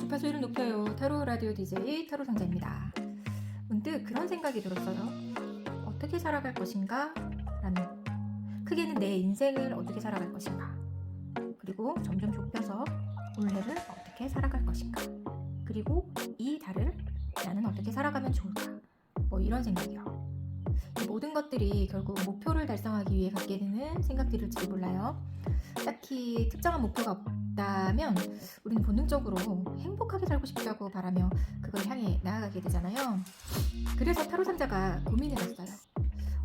주파수를 높여요. 타로 라디오 DJ 타로 상자입니다. 문득 그런 생각이 들었어요. 어떻게 살아갈 것인가? 라는, 크게는 내 인생을 어떻게 살아갈 것인가? 그리고 점점 좁혀서 올해를 어떻게 살아갈 것인가? 그리고 이 달을 나는 어떻게 살아가면 좋을까? 뭐 이런 생각이요. 이 모든 것들이 결국 목표를 달성하기 위해 갖게 되는 생각들일지도 몰라요. 딱히 특정한 목표가 없다면 우리는 본능적으로 행복하게 살고 싶다고 바라며 그걸 향해 나아가게 되잖아요. 그래서 타로 상자가 고민을 했어요.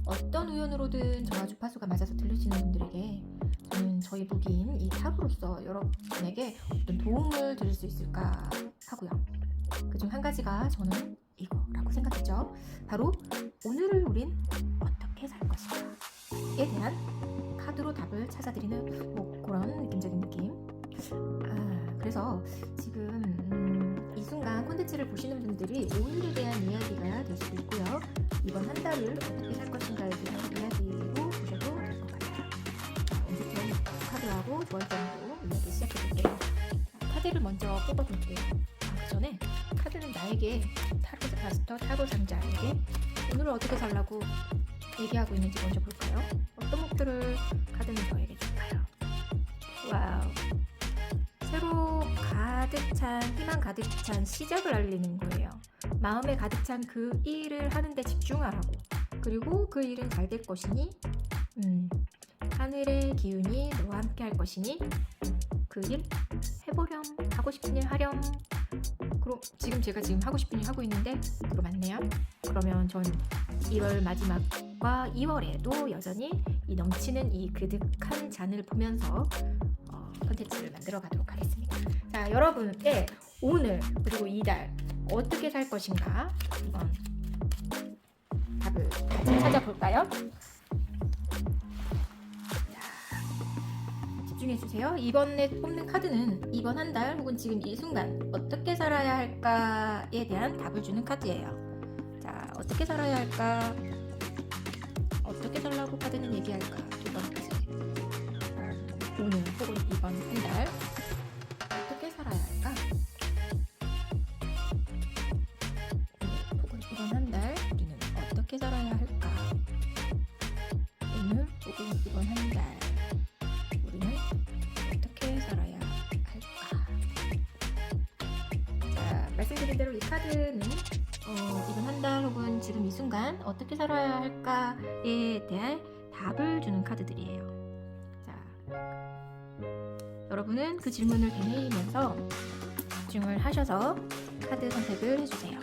어떤 우연으로든 저와 주파수가 맞아서 들으시는 분들에게 저는 저희 무기인 이 타로로서 여러분에게 어떤 도움을 드릴 수 있을까 하고요. 그중 한 가지가 저는 이거라고 생각했죠. 바로 오늘을 우린 어떻게 살 것인가에 대한 카드로 답을 찾아드리는 뭐 그런 느낌적인 느낌. 그래서 지금 이 순간 콘텐츠를 보시는 분들이 오늘에 대한 이야기가 될 수도 있고요. 이번 한 달을 어떻게 살 것인가에 대한 이야기로 보셔도 될 것 같아요. 이제부터 카드하고 조언점으로 이야기 시작해볼게요. 카드를 먼저 뽑아볼게요. 그 전에 카드는 나에게 타로 마스터 타로 상자에게 오늘을 어떻게 살라고 얘기하고 있는지 먼저 볼까요? 어떤 목표를 카드는 저에게 줄까요? 와우, 새로 가득 찬, 희망 가득 찬 시작을 알리는 거예요. 마음에 가득 찬 그 일을 하는데 집중하라고. 그리고 그 일은 잘 될 것이니 하늘의 기운이 너와 함께 할 것이니 그 일 해보렴. 하고 싶은 일 하렴. 그럼 제가 지금 하고 싶은 일 하고 있는데 그거 맞네요. 그러면 전 1월 마지막과 2월에도 여전히 이 넘치는 이 그득한 잔을 보면서 콘텐츠를 만들어 가도록 하겠습니다. 자, 여러분의 오늘 그리고 이달 어떻게 살 것인가 한번 답을 같이 찾아볼까요? 집중해주세요. 이번에 뽑는 카드는 이번 한 달 혹은 지금 이 순간 어떻게 살아야 할까에 대한 답을 주는 카드예요. 자, 어떻게 살아야 할까? 어떻게 살라고 카드는 얘기할까? 두 번째, 오늘 혹은 이번 한 달 어떻게 살아야 할까? 오늘 혹은 이번 한 달 우리는 어떻게 살아야 할까? 오늘 혹은 이번 한 달 우리는 어떻게 살아야 할까? 자, 말씀드린 대로 이 카드는 이번 한 달 혹은 지금 이 순간 어떻게 살아야 할까에 대한 답을 주는 카드들이에요. 자, 여러분은 그 질문을 되뇌이면서 집중을 하셔서 카드 선택을 해주세요.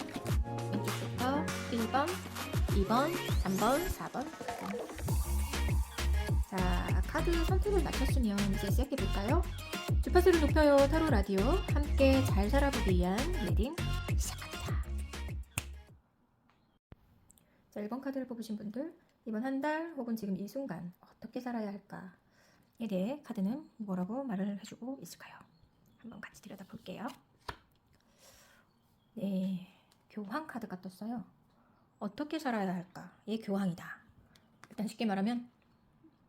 왼쪽부터 1번, 2번, 3번, 4번, 5번. 자, 카드 선택을 마쳤으면 이제 시작해볼까요? 주파수를 높여요. 타로 라디오 함께 잘 살아보기 위한 리딩 시작합니다. 자, 1번 카드를 뽑으신 분들, 이번 한 달 혹은 지금 이 순간 어떻게 살아야 할까에 대해 카드는 뭐라고 말을 해주고 있을까요? 한번 같이 들여다볼게요. 네, 교황 카드가 떴어요. 어떻게 살아야 할까? 얘 교황이다. 일단 쉽게 말하면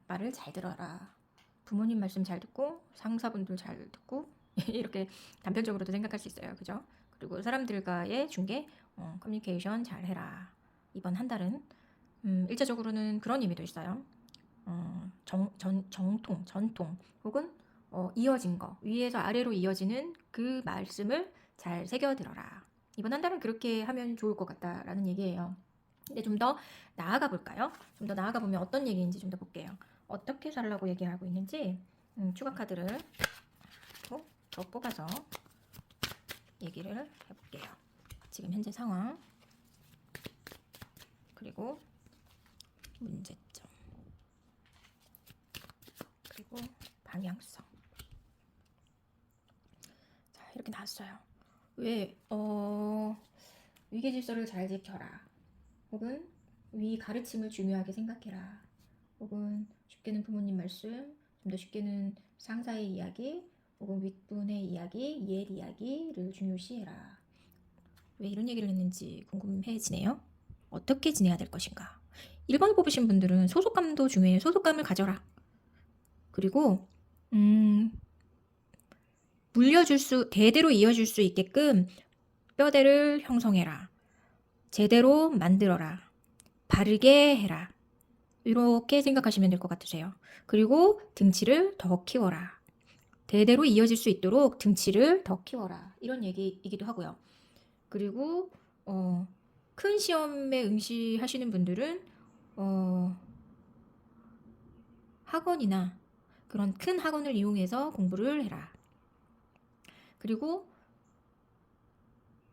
말을 잘 들어라. 부모님 말씀 잘 듣고 상사분들 잘 듣고 이렇게 단편적으로도 생각할 수 있어요. 그죠? 그리고 사람들과의 중개, 커뮤니케이션 잘 해라. 이번 한 달은 일차적으로는 그런 의미도 있어요. 전통 혹은 이어진 거, 위에서 아래로 이어지는 그 말씀을 잘 새겨들어라. 이번 한 달은 그렇게 하면 좋을 것 같다라는 얘기예요. 근데 좀 더 나아가 볼까요? 좀 더 나아가 보면 어떤 얘기인지 좀 더 볼게요. 어떻게 살라고 얘기하고 있는지 추가 카드를 더 뽑아서 얘기를 해볼게요. 지금 현재 상황, 그리고 문제점, 그리고 방향성. 자, 이렇게 나왔어요. 왜 위계 질서를 잘 지켜라, 혹은 위 가르침을 중요하게 생각해라, 혹은 쉽게는 부모님 말씀, 좀 더 쉽게는 상사의 이야기, 혹은 윗분의 이야기, 옛 이야기를 중요시해라. 왜 이런 얘기를 했는지 궁금해지네요. 어떻게 지내야 될 것인가? 1번 뽑으신 분들은 소속감도 중요해요. 소속감을 가져라. 그리고 대대로 이어질 수 있게끔 뼈대를 형성해라. 제대로 만들어라. 바르게 해라. 이렇게 생각하시면 될 것 같으세요. 그리고 등치를 더 키워라. 대대로 이어질 수 있도록 등치를 더 키워라. 이런 얘기이기도 하고요. 그리고 큰 시험에 응시하시는 분들은 학원이나 그런 큰 학원을 이용해서 공부를 해라. 그리고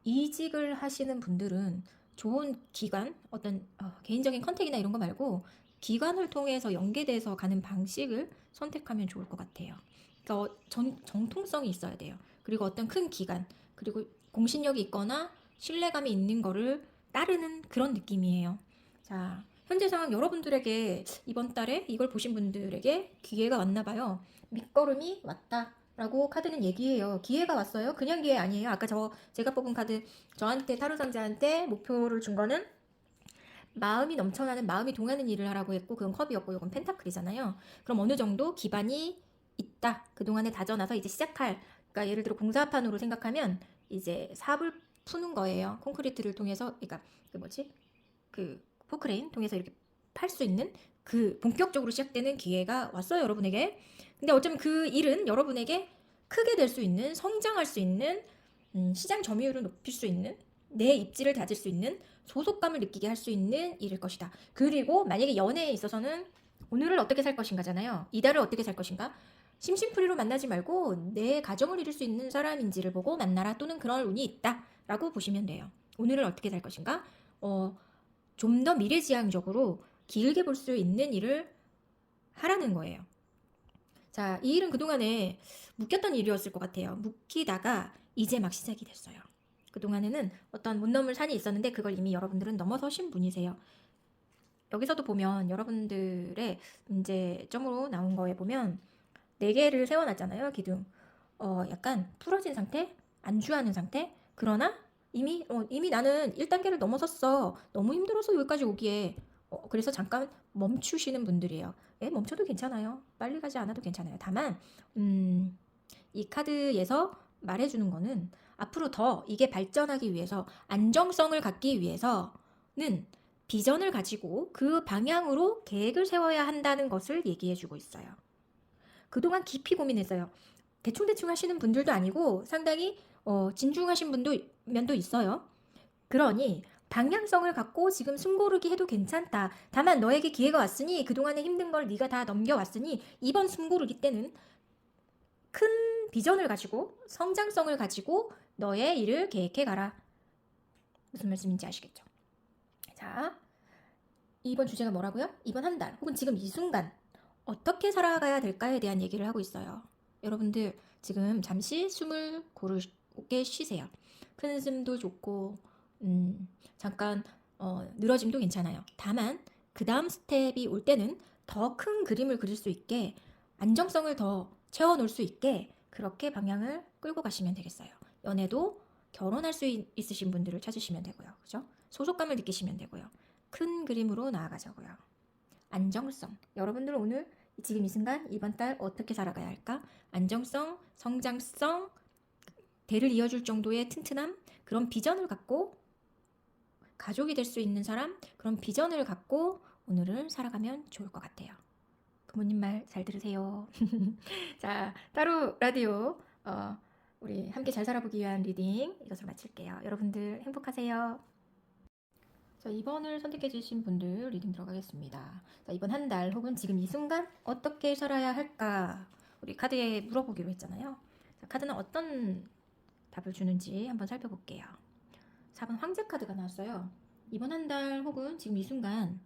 이직을 하시는 분들은 좋은 기관, 어떤 개인적인 컨택이나 이런 거 말고 기관을 통해서 연계돼서 가는 방식을 선택하면 좋을 것 같아요. 그러니까 정통성이 있어야 돼요. 그리고 어떤 큰 기관, 그리고 공신력이 있거나 신뢰감이 있는 거를 따르는 그런 느낌이에요. 자, 현재 상황 여러분들에게 이번 달에 이걸 보신 분들에게 기회가 왔나 봐요. 밑거름이 왔다. 라고 카드는 얘기해요. 기회가 왔어요. 그냥 기회 아니에요. 아까 제가 뽑은 카드 저한테 타로 상자한테 목표를 준 거는 마음이 넘쳐나는 마음이 동하는 일을 하라고 했고 그건 컵이었고 이건 펜타클이잖아요. 그럼 어느 정도 기반이 있다. 그동안에 다져놔서 이제 시작할 그러니까 예를 들어 공사판으로 생각하면 이제 삽을 푸는 거예요. 콘크리트를 통해서 그러니까 그 포크레인 통해서 이렇게 팔 수 있는 그 본격적으로 시작되는 기회가 왔어요. 여러분에게. 근데 어쩌면 그 일은 여러분에게 크게 될 수 있는 성장할 수 있는 시장 점유율을 높일 수 있는 내 입지를 다질 수 있는 소속감을 느끼게 할 수 있는 일일 것이다. 그리고 만약에 연애에 있어서는 오늘을 어떻게 살 것인가잖아요. 이달을 어떻게 살 것인가. 심심풀이로 만나지 말고 내 가정을 이룰 수 있는 사람인지를 보고 만나라 또는 그럴 운이 있다 라고 보시면 돼요. 오늘을 어떻게 살 것인가. 좀 더 미래지향적으로 길게 볼 수 있는 일을 하라는 거예요. 자, 이 일은 그동안에 묶였던 일이었을 것 같아요. 묶이다가 이제 막 시작이 됐어요. 그동안에는 어떤 못 넘을 산이 있었는데 그걸 이미 여러분들은 넘어서신 분이세요. 여기서도 보면 여러분들의 문제점으로 나온 거에 보면 4개를 세워놨잖아요. 기둥. 약간 풀어진 상태, 안주하는 상태. 그러나 이미 나는 1단계를 넘어섰어. 너무 힘들어서 여기까지 오기에. 그래서 잠깐 멈추시는 분들이에요. 멈춰도 괜찮아요. 빨리 가지 않아도 괜찮아요. 다만 이 카드에서 말해주는 거는 앞으로 더 이게 발전하기 위해서 안정성을 갖기 위해서는 비전을 가지고 그 방향으로 계획을 세워야 한다는 것을 얘기해주고 있어요. 그동안 깊이 고민했어요. 대충대충 하시는 분들도 아니고 상당히 진중하신 면도 있어요. 그러니 방향성을 갖고 지금 숨고르기 해도 괜찮다. 다만 너에게 기회가 왔으니 그동안에 힘든 걸 네가 다 넘겨왔으니 이번 숨고르기 때는 큰 비전을 가지고 성장성을 가지고 너의 일을 계획해 가라. 무슨 말씀인지 아시겠죠? 자, 이번 주제가 뭐라고요? 이번 한 달 혹은 지금 이 순간 어떻게 살아가야 될까에 대한 얘기를 하고 있어요. 여러분들 지금 잠시 숨을 고르게 쉬세요. 큰 숨도 좋고 잠깐 늘어짐도 괜찮아요. 다만 그 다음 스텝이 올 때는 더 큰 그림을 그릴 수 있게 안정성을 더 채워놓을 수 있게 그렇게 방향을 끌고 가시면 되겠어요. 연애도 결혼할 수 있으신 분들을 찾으시면 되고요. 그죠? 소속감을 느끼시면 되고요. 큰 그림으로 나아가자고요. 안정성. 여러분들은 오늘 지금 이 순간 이번 달 어떻게 살아가야 할까? 안정성, 성장성, 대를 이어줄 정도의 튼튼함, 그런 비전을 갖고 가족이 될 수 있는 사람, 그런 비전을 갖고 오늘을 살아가면 좋을 것 같아요. 부모님 말 잘 들으세요. 자, 따로 라디오 우리 함께 잘 살아보기 위한 리딩 이것으로 마칠게요. 여러분들 행복하세요. 자, 2번을 선택해 주신 분들 리딩 들어가겠습니다. 자, 이번 한 달 혹은 지금 이 순간 어떻게 살아야 할까? 우리 카드에 물어보기로 했잖아요. 자, 카드는 어떤 답을 주는지 한번 살펴볼게요. 4번 황제 카드가 나왔어요. 이번 한 달 혹은 지금 이 순간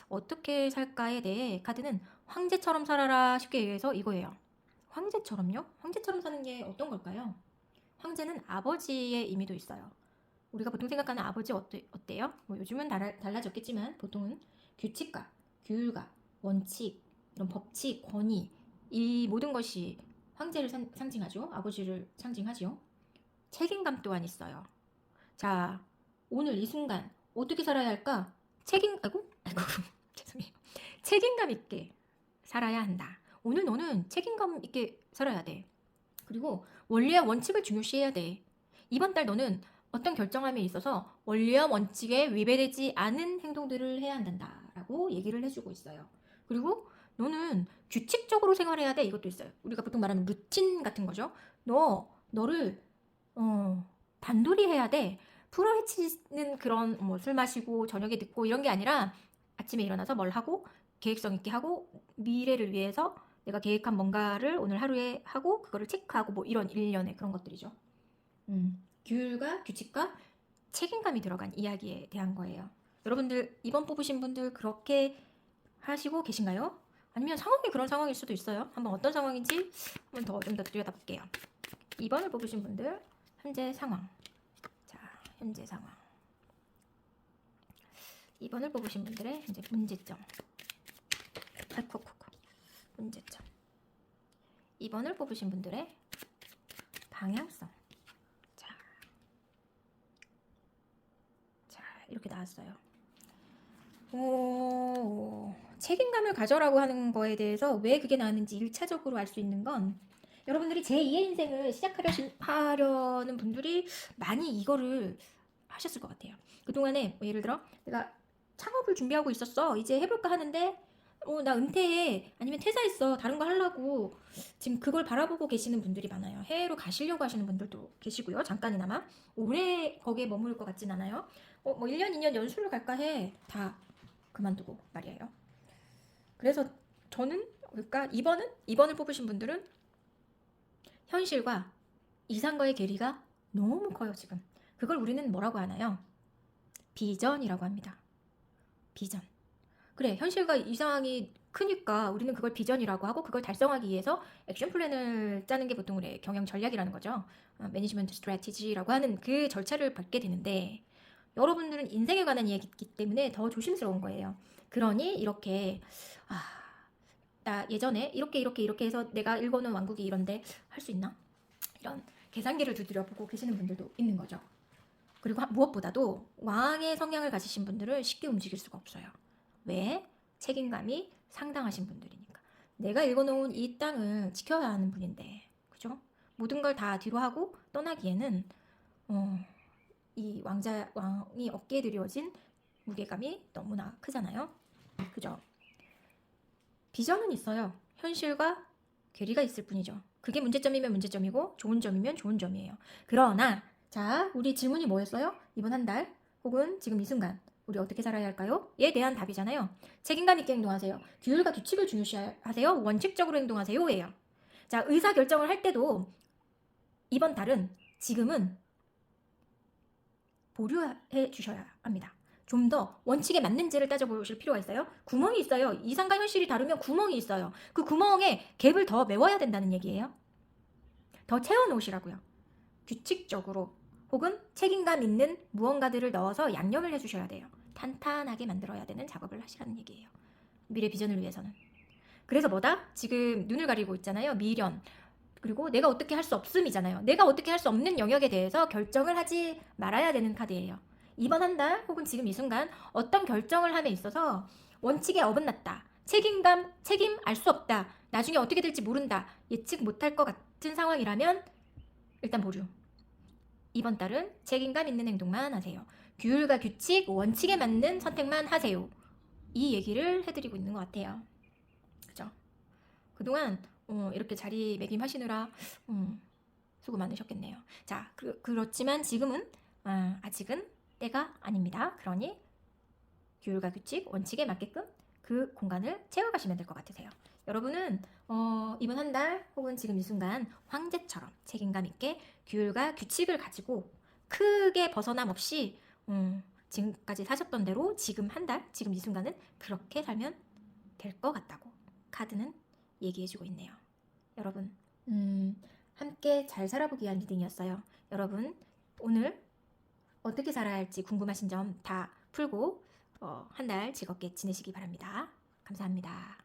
어떻게 살까에 대해 카드는 황제처럼 살아라 쉽게 얘기해서 이거예요. 황제처럼요? 황제처럼 사는 게 어떤 걸까요? 황제는 아버지의 의미도 있어요. 우리가 보통 생각하는 아버지 어때요? 뭐 요즘은 달라졌겠지만 보통은 규칙과 규율과 원칙, 이런 법칙, 권위 이 모든 것이 황제를 상징하죠. 아버지를 상징하죠. 책임감 또한 있어요. 자, 오늘 이 순간 어떻게 살아야 할까? 아이고 죄송해요. 책임감 있게 살아야 한다. 오늘 너는 책임감 있게 살아야 돼. 그리고 원리와 원칙을 중요시해야 돼. 이번 달 너는 어떤 결정함에 있어서 원리와 원칙에 위배되지 않은 행동들을 해야 한단다라고 얘기를 해주고 있어요. 그리고 너는 규칙적으로 생활해야 돼. 이것도 있어요. 우리가 보통 말하는 루틴 같은 거죠. 너를 단돌이 해야 돼. 풀어헤치는 그런 뭐 술 마시고 저녁에 늦고 이런 게 아니라 아침에 일어나서 뭘 하고 계획성 있게 하고 미래를 위해서 내가 계획한 뭔가를 오늘 하루에 하고 그거를 체크하고 뭐 이런 일련의 그런 것들이죠. 규율과 규칙과 책임감이 들어간 이야기에 대한 거예요. 여러분들 이번 뽑으신 분들 그렇게 하시고 계신가요? 아니면 상황이 그런 상황일 수도 있어요. 한번 어떤 상황인지 한번 좀 더 들여다볼게요. 2번을 뽑으신 분들 현재 상황. 자, 현재 상황. 2번을 뽑으신 분들의 현재 문제점. 문제점. 2번을 뽑으신 분들의 방향성. 자, 이렇게 나왔어요. 책임감을 가져라고 하는 거에 대해서 왜 그게 나왔는지 1차적으로 알 수 있는 건 여러분들이 제2의 인생을 시작하려는 분들이 많이 이거를 하셨을 것 같아요. 그동안에 뭐 예를 들어 내가 창업을 준비하고 있었어. 이제 해볼까 하는데 나 은퇴해. 아니면 퇴사했어. 다른 거 하려고 지금 그걸 바라보고 계시는 분들이 많아요. 해외로 가시려고 하시는 분들도 계시고요. 잠깐이나마. 오래 거기에 머무를 것 같진 않아요. 뭐 1년, 2년 연수를 갈까 해. 다 그만두고 말이에요. 그래서 저는 그러니까 2번을 뽑으신 분들은 현실과 이상과의 괴리가 너무 커요, 지금. 그걸 우리는 뭐라고 하나요? 비전이라고 합니다. 비전. 그래, 현실과 이상이 크니까 우리는 그걸 비전이라고 하고 그걸 달성하기 위해서 액션 플랜을 짜는 게 보통 우리 경영 전략이라는 거죠. 매니지먼트 스트래티지라고 하는 그 절차를 밟게 되는데 여러분들은 인생에 관한 이야기이기 때문에 더 조심스러운 거예요. 그러니 이렇게 나 예전에 이렇게 해서 내가 읽어놓은 왕국이 이런데 할 수 있나? 이런 계산기를 두드려보고 계시는 분들도 있는 거죠. 그리고 무엇보다도 왕의 성향을 가지신 분들은 쉽게 움직일 수가 없어요. 왜? 책임감이 상당하신 분들이니까. 내가 읽어놓은 이 땅을 지켜야 하는 분인데, 그죠? 모든 걸 다 뒤로 하고 떠나기에는 이 왕이 어깨에 드리워진 무게감이 너무나 크잖아요. 그죠? 비전은 있어요. 현실과 괴리가 있을 뿐이죠. 그게 문제점이면 문제점이고 좋은 점이면 좋은 점이에요. 그러나 자, 우리 질문이 뭐였어요? 이번 한 달 혹은 지금 이 순간 우리 어떻게 살아야 할까요? 에 대한 답이잖아요. 책임감 있게 행동하세요. 규율과 규칙을 중요시하세요. 원칙적으로 행동하세요. 예요. 자, 의사결정을 할 때도 이번 달은 지금은 보류해 주셔야 합니다. 좀 더 원칙에 맞는지를 따져보실 필요가 있어요. 구멍이 있어요. 이상과 현실이 다르면 구멍이 있어요. 그 구멍에 갭을 더 메워야 된다는 얘기예요. 더 채워놓으시라고요. 규칙적으로 혹은 책임감 있는 무언가들을 넣어서 양념을 해주셔야 돼요. 탄탄하게 만들어야 되는 작업을 하시라는 얘기예요. 미래 비전을 위해서는. 그래서 뭐다? 지금 눈을 가리고 있잖아요. 미련. 그리고 내가 어떻게 할 수 없음이잖아요. 내가 어떻게 할 수 없는 영역에 대해서 결정을 하지 말아야 되는 카드예요. 이번 한 달 혹은 지금 이 순간 어떤 결정을 함에 있어서 원칙에 어긋났다. 책임 알 수 없다. 나중에 어떻게 될지 모른다. 예측 못할 것 같은 상황이라면 일단 보류. 이번 달은 책임감 있는 행동만 하세요. 규율과 규칙, 원칙에 맞는 선택만 하세요. 이 얘기를 해드리고 있는 것 같아요. 그죠? 그동안 이렇게 자리매김하시느라 수고 많으셨겠네요. 자, 그렇지만 지금은 아직은 때가 아닙니다. 그러니 규율과 규칙, 원칙에 맞게끔 그 공간을 채워가시면 될 것 같으세요. 여러분은 이번 한 달 혹은 지금 이 순간 황제처럼 책임감 있게 규율과 규칙을 가지고 크게 벗어남 없이 지금까지 사셨던 대로 지금 한 달, 지금 이 순간은 그렇게 살면 될 것 같다고 카드는 얘기해주고 있네요. 여러분, 함께 잘 살아보기 위한 리딩이었어요. 여러분, 오늘 어떻게 살아야 할지 궁금하신 점 다 풀고 한 달 즐겁게 지내시기 바랍니다. 감사합니다.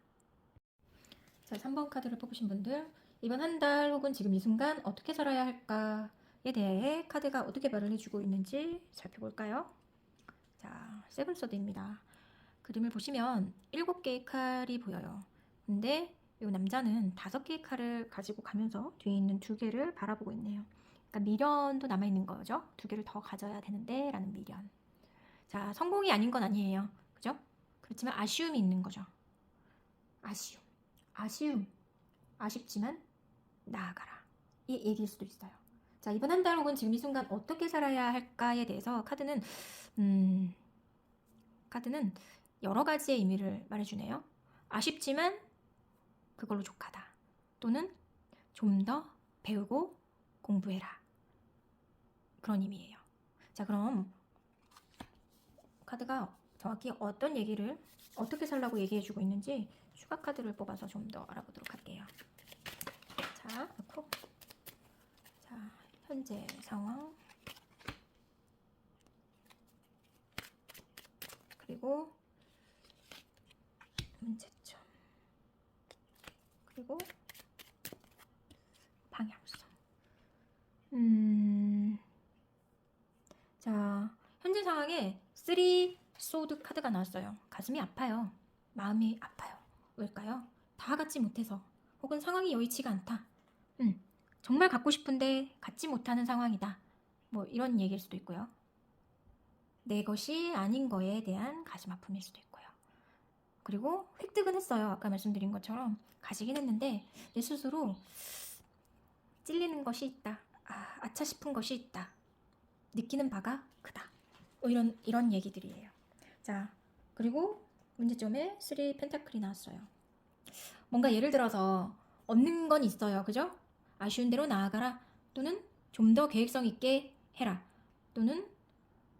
자, 3번 카드를 뽑으신 분들, 이번 한 달 혹은 지금 이 순간 어떻게 살아야 할까에 대해 카드가 어떻게 말을 해주고 있는지 살펴볼까요? 자, 세븐서드입니다. 그림을 보시면 7개의 칼이 보여요. 근데 그리고 남자는 5개의 칼을 가지고 가면서 뒤에 있는 2개를 바라보고 있네요. 그러니까 미련도 남아있는 거죠. 2개를 더 가져야 되는데 라는 미련. 자, 성공이 아닌 건 아니에요. 그죠? 그렇지만 아쉬움이 있는 거죠. 아쉬움. 아쉽지만 나아가라. 이 얘기일 수도 있어요. 자, 이번 한 달 혹은 지금 이 순간 어떻게 살아야 할까에 대해서 카드는 여러 가지의 의미를 말해주네요. 아쉽지만 그걸로 족하다. 또는 좀 더 배우고 공부해라. 그런 의미예요. 자, 그럼 카드가 정확히 어떤 얘기를 어떻게 살라고 얘기해주고 있는지 추가 카드를 뽑아서 좀 더 알아보도록 할게요. 자, 넣고 자, 현재 상황 그리고 문제점 그리고 방향성. 자, 현재 상황에 3 소드 카드가 나왔어요. 가슴이 아파요. 마음이 아파요. 왜일까요? 다 갖지 못해서 혹은 상황이 여의치가 않다. 정말 갖고 싶은데 갖지 못하는 상황이다. 뭐 이런 얘기일 수도 있고요. 내 것이 아닌 거에 대한 가슴 아픔일 수도 있고요. 그리고 획득은 했어요. 아까 말씀드린 것처럼 가지긴 했는데 내 스스로 찔리는 것이 있다. 아차 싶은 것이 있다. 느끼는 바가 크다. 뭐 이런 얘기들이에요. 자, 그리고 문제점에 3 펜타클이 나왔어요. 뭔가 예를 들어서 얻는 건 있어요. 그죠? 아쉬운 대로 나아가라. 또는 좀 더 계획성 있게 해라. 또는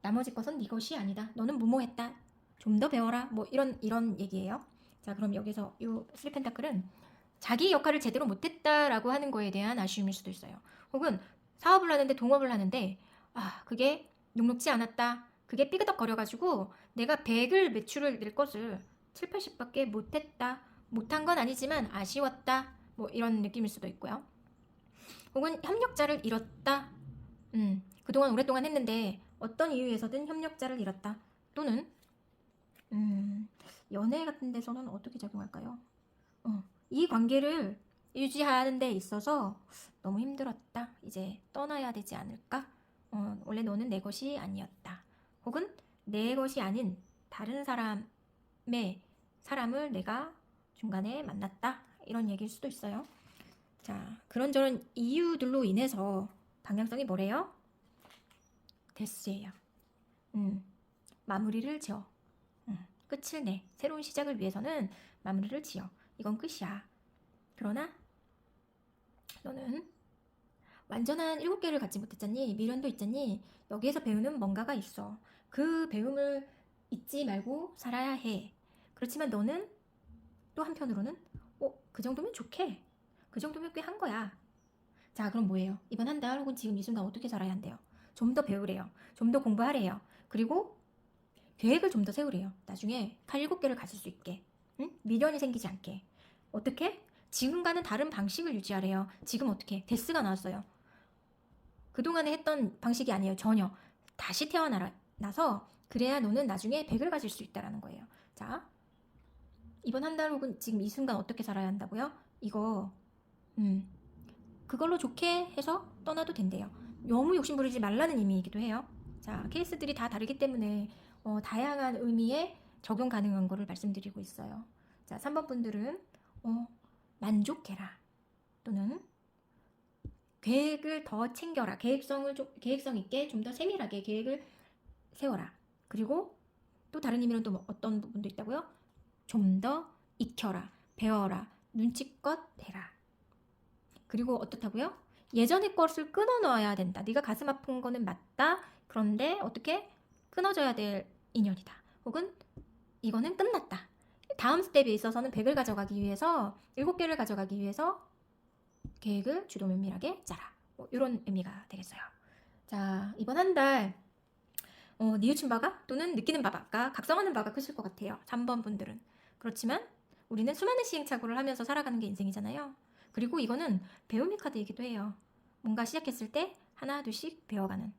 나머지 것은 네 것이 아니다. 너는 무모했다. 좀 더 배워라. 뭐 이런 얘기예요. 자, 그럼 여기서 이 3 펜타클은 자기 역할을 제대로 못했다라고 하는 거에 대한 아쉬움일 수도 있어요. 혹은 사업을 하는데 동업을 하는데 그게 녹록지 않았다. 그게 삐그덕거려가지고 내가 100을 매출을 낼 것을 7, 80밖에 못했다. 못한 건 아니지만 아쉬웠다. 뭐 이런 느낌일 수도 있고요. 혹은 협력자를 잃었다. 그동안 오랫동안 했는데 어떤 이유에서든 협력자를 잃었다. 또는 연애 같은 데서는 어떻게 작용할까요? 이 관계를 유지하는 데 있어서 너무 힘들었다. 이제 떠나야 되지 않을까? 원래 너는 내 것이 아니었다. 혹은 내 것이 아닌 다른 사람을 내가 중간에 만났다. 이런 얘기일 수도 있어요. 자, 그런저런 이유들로 인해서 방향성이 뭐래요? 데스예요. 마무리를 지어. 끝을 내. 새로운 시작을 위해서는 마무리를 지어. 이건 끝이야. 그러나 너는 완전한 7개를 갖지 못했잖니. 미련도 있잖니. 여기에서 배우는 뭔가가 있어. 그 배움을 잊지 말고 살아야 해. 그렇지만 너는 또 한편으로는 그 정도면 좋게. 그 정도면 꽤 한 거야. 자, 그럼 뭐예요? 이번 한 달 혹은 지금 이 순간 어떻게 살아야 한대요? 좀 더 배우래요. 좀 더 공부하래요. 그리고 계획을 좀 더 세우래요. 나중에 칼 7개를 가질 수 있게. 미련이 생기지 않게. 어떻게? 지금과는 다른 방식을 유지하래요. 지금 어떻게? 데스가 나왔어요. 그동안에 했던 방식이 아니에요. 전혀. 다시 태어나서 그래야 너는 나중에 100을 가질 수 있다는 거예요. 자, 이번 한 달 혹은 지금 이 순간 어떻게 살아야 한다고요? 이거 그걸로 좋게 해서 떠나도 된대요. 너무 욕심부리지 말라는 의미이기도 해요. 자, 케이스들이 다 다르기 때문에 다양한 의미에 적용 가능한 거를 말씀드리고 있어요. 자, 3번 분들은 만족해라. 또는 계획을 더 챙겨라. 계획성 있게 좀 더 세밀하게 계획을 세워라. 그리고 또 다른 의미로는 또 어떤 부분도 있다고요? 좀 더 익혀라. 배워라. 눈치껏 해라. 그리고 어떻다고요? 예전의 것을 끊어놔야 된다. 네가 가슴 아픈 거는 맞다. 그런데 어떻게? 끊어져야 될 인연이다. 혹은 이거는 끝났다. 다음 스텝에 있어서는 100을 가져가기 위해서 7개를 가져가기 위해서 계획을 주도 면밀하게 짜라. 뭐 이런 의미가 되겠어요. 자, 이번 한 달 뉘우친 바가 또는 느끼는 바가 각성하는 바가 크실 것 같아요. 3번 분들은. 그렇지만 우리는 수많은 시행착오를 하면서 살아가는 게 인생이잖아요. 그리고 이거는 배움의 카드이기도 해요. 뭔가 시작했을 때 하나 둘씩 배워가는.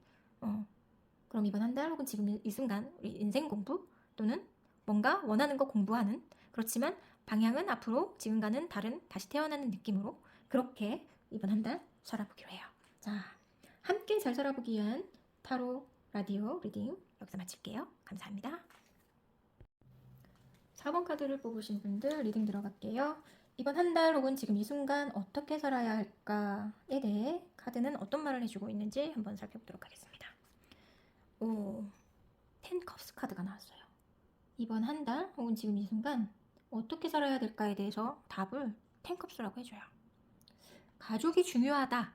그럼 이번 한 달 혹은 지금 이 순간 우리 인생 공부 또는 뭔가 원하는 거 공부하는. 그렇지만 방향은 앞으로 지금과는 다른 다시 태어나는 느낌으로 그렇게 이번 한 달 살아보기로 해요. 자, 함께 잘 살아보기 위한 타로 라디오 리딩 여기서 마칠게요. 감사합니다. 4번 카드를 뽑으신 분들 리딩 들어갈게요. 이번 한 달 혹은 지금 이 순간 어떻게 살아야 할까에 대해 카드는 어떤 말을 해주고 있는지 한번 살펴보도록 하겠습니다. 오, 10컵스 카드가 나왔어요. 이번 한 달 혹은 지금 이 순간 어떻게 살아야 될까에 대해서 답을 10컵스라고 해줘요. 가족이 중요하다.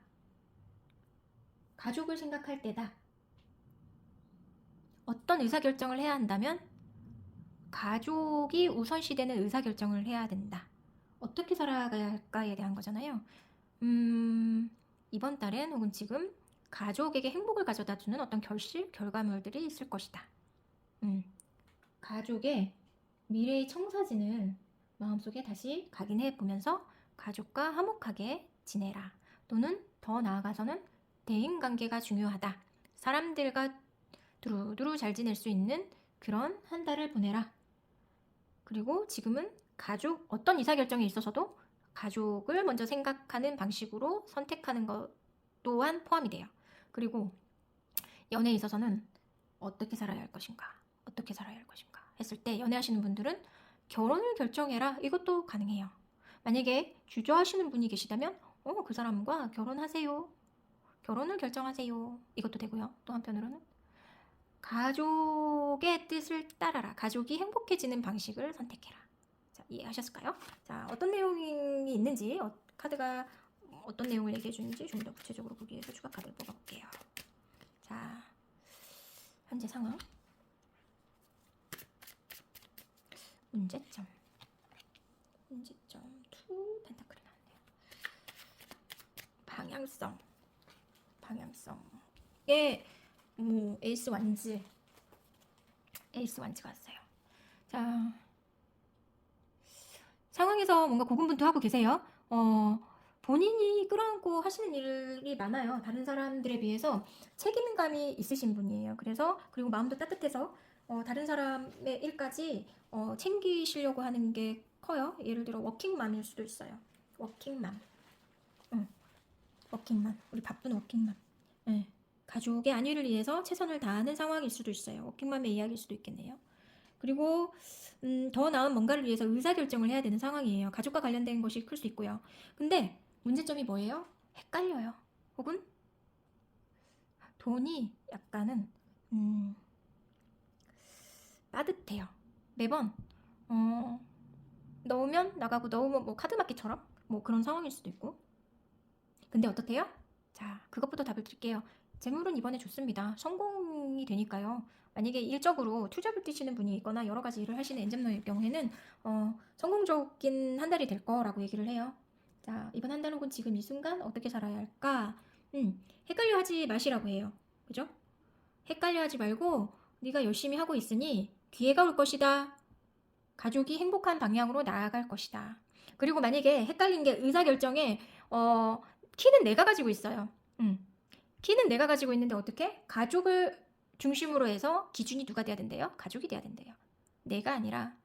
가족을 생각할 때다. 어떤 의사결정을 해야 한다면 가족이 우선시되는 의사결정을 해야 된다. 어떻게 살아가야 할까에 대한 거잖아요. 이번 달엔 혹은 지금 가족에게 행복을 가져다주는 어떤 결과물들이 있을 것이다. 가족의 미래의 청사진을 마음속에 다시 각인해 보면서 가족과 화목하게 지내라. 또는 더 나아가서는 대인관계가 중요하다. 사람들과 두루두루 잘 지낼 수 있는 그런 한 달을 보내라. 그리고 지금은 가족, 어떤 의사결정에 있어서도 가족을 먼저 생각하는 방식으로 선택하는 것 또한 포함이 돼요. 그리고 연애에 있어서는 어떻게 살아야 할 것인가, 어떻게 살아야 할 것인가 했을 때 연애하시는 분들은 결혼을 결정해라. 이것도 가능해요. 만약에 주저하시는 분이 계시다면 그 사람과 결혼하세요. 결혼을 결정하세요. 이것도 되고요. 또 한편으로는 가족의 뜻을 따라라. 가족이 행복해지는 방식을 선택해라. 자, 이해하셨을까요? 자, 어떤 내용이 있는지 카드가 어떤 내용을 얘기해 주는지 좀 더 구체적으로 보기 위해서 추가 카드를 뽑아볼게요. 자, 현재 상황, 문제점, 투 펜타클이 나왔네요. 방향성에 에이스 완즈가 왔어요. 자, 상황에서 뭔가 고군분투하고 계세요. 본인이 끌어안고 하시는 일이 많아요. 다른 사람들에 비해서 책임감이 있으신 분이에요. 그리고 마음도 따뜻해서 다른 사람의 일까지 챙기시려고 하는 게 커요. 예를 들어 워킹맘일 수도 있어요. 워킹맘. 우리 바쁜 워킹맘. 네. 가족의 안위를 위해서 최선을 다하는 상황일 수도 있어요. 워킹맘의 이야기일 수도 있겠네요. 그리고 더 나은 뭔가를 위해서 의사결정을 해야 되는 상황이에요. 가족과 관련된 것이 클 수 있고요. 근데 문제점이 뭐예요? 헷갈려요. 혹은 돈이 약간은 빠듯해요. 매번 넣으면 나가고 넣으면 뭐 카드마켓처럼 뭐 그런 상황일 수도 있고. 근데 어떻대요? 자, 그것부터 답을 드릴게요. 재물은 이번에 좋습니다. 성공이 되니까요. 만약에 일적으로 투잡을 뛰시는 분이 있거나 여러 가지 일을 하시는 엔잡러의 경우에는 성공적인 한 달이 될 거라고 얘기를 해요. 자, 이번 한 달 혹은 지금 이 순간 어떻게 살아야 할까? 헷갈려 하지 마시라고 해요. 그죠? 헷갈려 하지 말고 네가 열심히 하고 있으니 기회가 올 것이다. 가족이 행복한 방향으로 나아갈 것이다. 그리고 만약에 헷갈린 게 의사결정에 키는 내가 가지고 있어요. 키는 내가 가지고 있는데 어떻게? 가족을 중심으로 해서 기준이 누가 돼야 된대요? 가족이 돼야 된대요. 내가 아니라,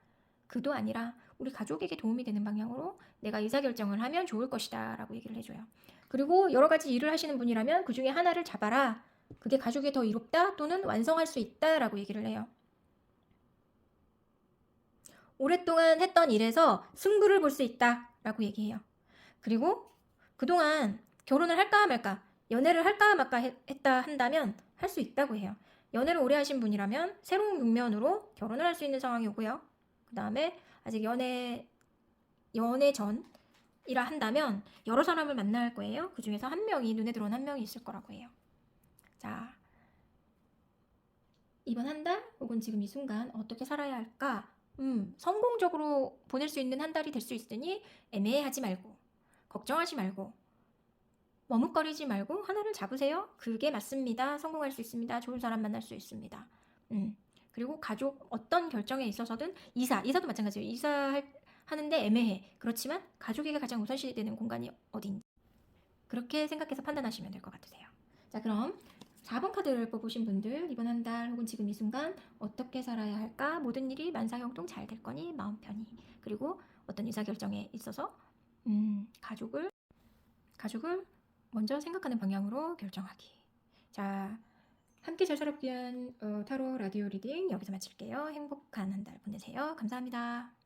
그도 아니라 우리 가족에게 도움이 되는 방향으로 내가 의사결정을 하면 좋을 것이다 라고 얘기를 해줘요. 그리고 여러 가지 일을 하시는 분이라면 그 중에 하나를 잡아라. 그게 가족에 더 이롭다 또는 완성할 수 있다 라고 얘기를 해요. 오랫동안 했던 일에서 승부를 볼 수 있다 라고 얘기해요. 그리고 그동안 결혼을 할까 말까, 연애를 할까 말까 했다 한다면 할 수 있다고 해요. 연애를 오래 하신 분이라면 새로운 국면으로 결혼을 할 수 있는 상황이 오고요. 그 다음에 아직 연애 전이라 한다면 여러 사람을 만날 거예요. 그 중에서 한 명이, 눈에 들어온 한 명이 있을 거라고 해요. 자, 이번 한 달 혹은 지금 이 순간 어떻게 살아야 할까? 성공적으로 보낼 수 있는 한 달이 될 수 있으니 애매하지 말고, 걱정하지 말고, 머뭇거리지 말고 하나를 잡으세요. 그게 맞습니다. 성공할 수 있습니다. 좋은 사람 만날 수 있습니다. 그리고 가족 어떤 결정에 있어서든 이사도 마찬가지예요. 이사하는데 애매해. 그렇지만 가족에게 가장 우선시 되는 공간이 어딘지 그렇게 생각해서 판단하시면 될 것 같으세요. 자, 그럼 4번 카드를 뽑으신 분들 이번 한 달 혹은 지금 이 순간 어떻게 살아야 할까? 모든 일이 만사형통 잘 될 거니 마음 편히. 그리고 어떤 의사결정에 있어서 가족을 먼저 생각하는 방향으로 결정하기. 자, 함께 잘 살아보기 위한 타로 라디오 리딩 여기서 마칠게요. 행복한 한 달 보내세요. 감사합니다.